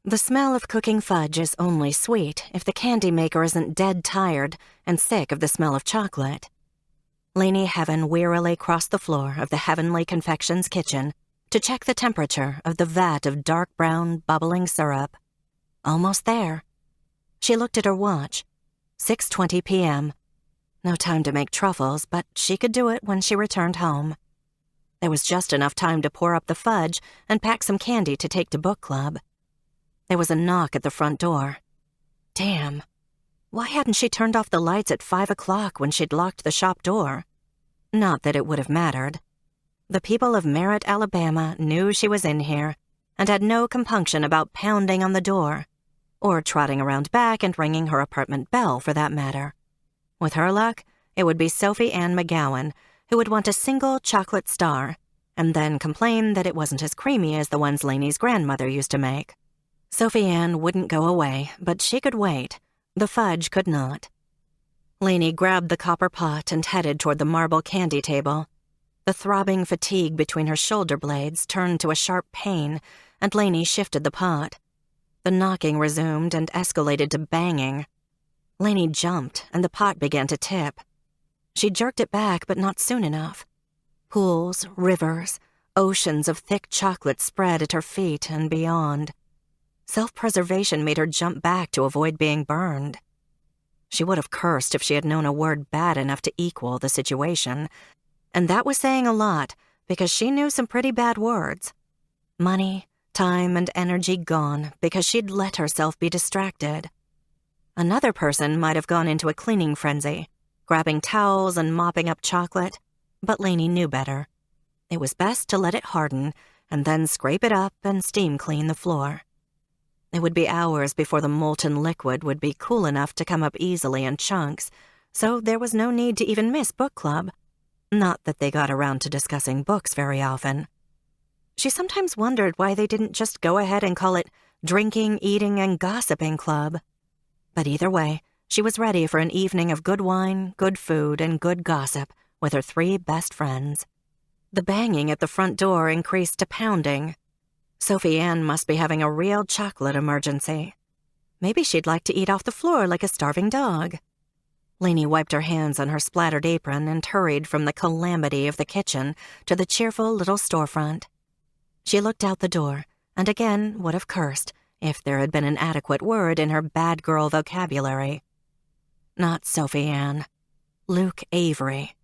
The smell of cooking fudge is only sweet if the candy maker isn't dead tired and sick of the smell of chocolate. Lainey Heaven wearily crossed the floor of the Heavenly Confections kitchen to check the temperature of the vat of dark brown, bubbling syrup. Almost there. She looked at her watch. 6:20 p.m. No time to make truffles, but she could do it when she returned home. There was just enough time to pour up the fudge and pack some candy to take to book club. There was a knock at the front door. Damn. Why hadn't she turned off the lights at 5 o'clock when she'd locked the shop door? Not that it would have mattered. The people of Merritt, Alabama knew she was in here and had no compunction about pounding on the door, or trotting around back and ringing her apartment bell for that matter. With her luck, it would be Sophie Ann McGowan, who would want a single chocolate star, and then complain that it wasn't as creamy as the ones Lainey's grandmother used to make. Sophie Ann wouldn't go away, but she could wait. The fudge could not. Lainey grabbed the copper pot and headed toward the marble candy table. The throbbing fatigue between her shoulder blades turned to a sharp pain, and Lainey shifted the pot. The knocking resumed and escalated to banging. Lainey jumped, and the pot began to tip. She jerked it back, but not soon enough. Pools, rivers, oceans of thick chocolate spread at her feet and beyond. Self-preservation made her jump back to avoid being burned. She would have cursed if she had known a word bad enough to equal the situation, and that was saying a lot because she knew some pretty bad words. Money, time, and energy gone because she'd let herself be distracted. Another person might have gone into a cleaning frenzy, grabbing towels and mopping up chocolate, but Lainey knew better. It was best to let it harden and then scrape it up and steam clean the floor. It would be hours before the molten liquid would be cool enough to come up easily in chunks, so there was no need to even miss book club. Not that they got around to discussing books very often. She sometimes wondered why they didn't just go ahead and call it Drinking, Eating, and Gossiping Club. But either way, she was ready for an evening of good wine, good food, and good gossip with her 3 best friends. The banging at the front door increased to pounding. Sophie Ann must be having a real chocolate emergency. Maybe she'd like to eat off the floor like a starving dog. Lainey wiped her hands on her splattered apron and hurried from the calamity of the kitchen to the cheerful little storefront. She looked out the door, and again would have cursed if there had been an adequate word in her bad girl vocabulary. Not Sophie Ann. Luke Avery.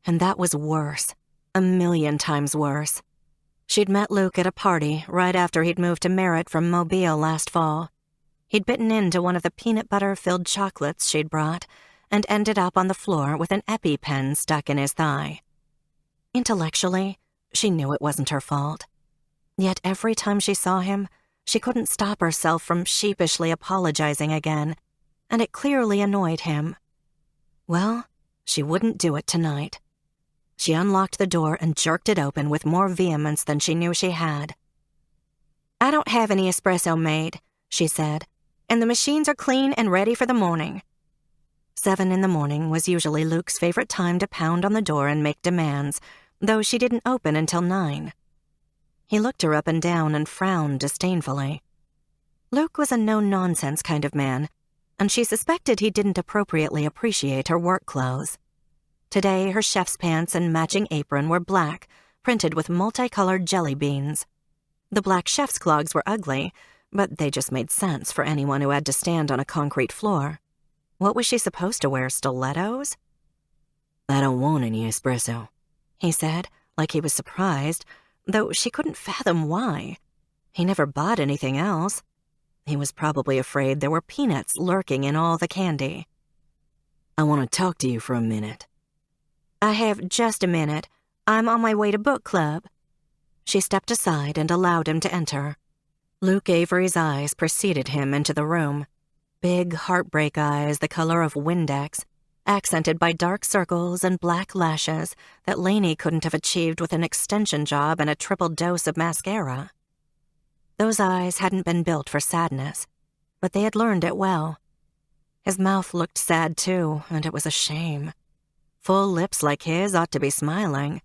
And that was worse. 1,000,000 times worse. She'd met Luke at a party right after he'd moved to Merritt from Mobile last fall. He'd bitten into one of the peanut butter-filled chocolates she'd brought and ended up on the floor with an EpiPen stuck in his thigh. Intellectually, she knew it wasn't her fault. Yet every time she saw him, she couldn't stop herself from sheepishly apologizing again, and it clearly annoyed him. Well, she wouldn't do it tonight. She unlocked the door and jerked it open with more vehemence than she knew she had. "I don't have any espresso made," she said, "and the machines are clean and ready for the morning." 7 in the morning was usually Luke's favorite time to pound on the door and make demands, though she didn't open until 9. He looked her up and down and frowned disdainfully. Luke was a no-nonsense kind of man, and she suspected he didn't appropriately appreciate her work clothes. Today, her chef's pants and matching apron were black, printed with multicolored jelly beans. The black chef's clogs were ugly, but they just made sense for anyone who had to stand on a concrete floor. What was she supposed to wear, stilettos? "I don't want any espresso," he said, like he was surprised, though she couldn't fathom why. He never bought anything else. He was probably afraid there were peanuts lurking in all the candy. "I want to talk to you for a minute." "I have just a minute. I'm on my way to book club." She stepped aside and allowed him to enter. Luke Avery's eyes preceded him into the room. Big heartbreak eyes the color of Windex, accented by dark circles and black lashes that Lainey couldn't have achieved with an extension job and a triple dose of mascara. Those eyes hadn't been built for sadness, but they had learned it well. His mouth looked sad too, and it was a shame. Full lips like his ought to be smiling,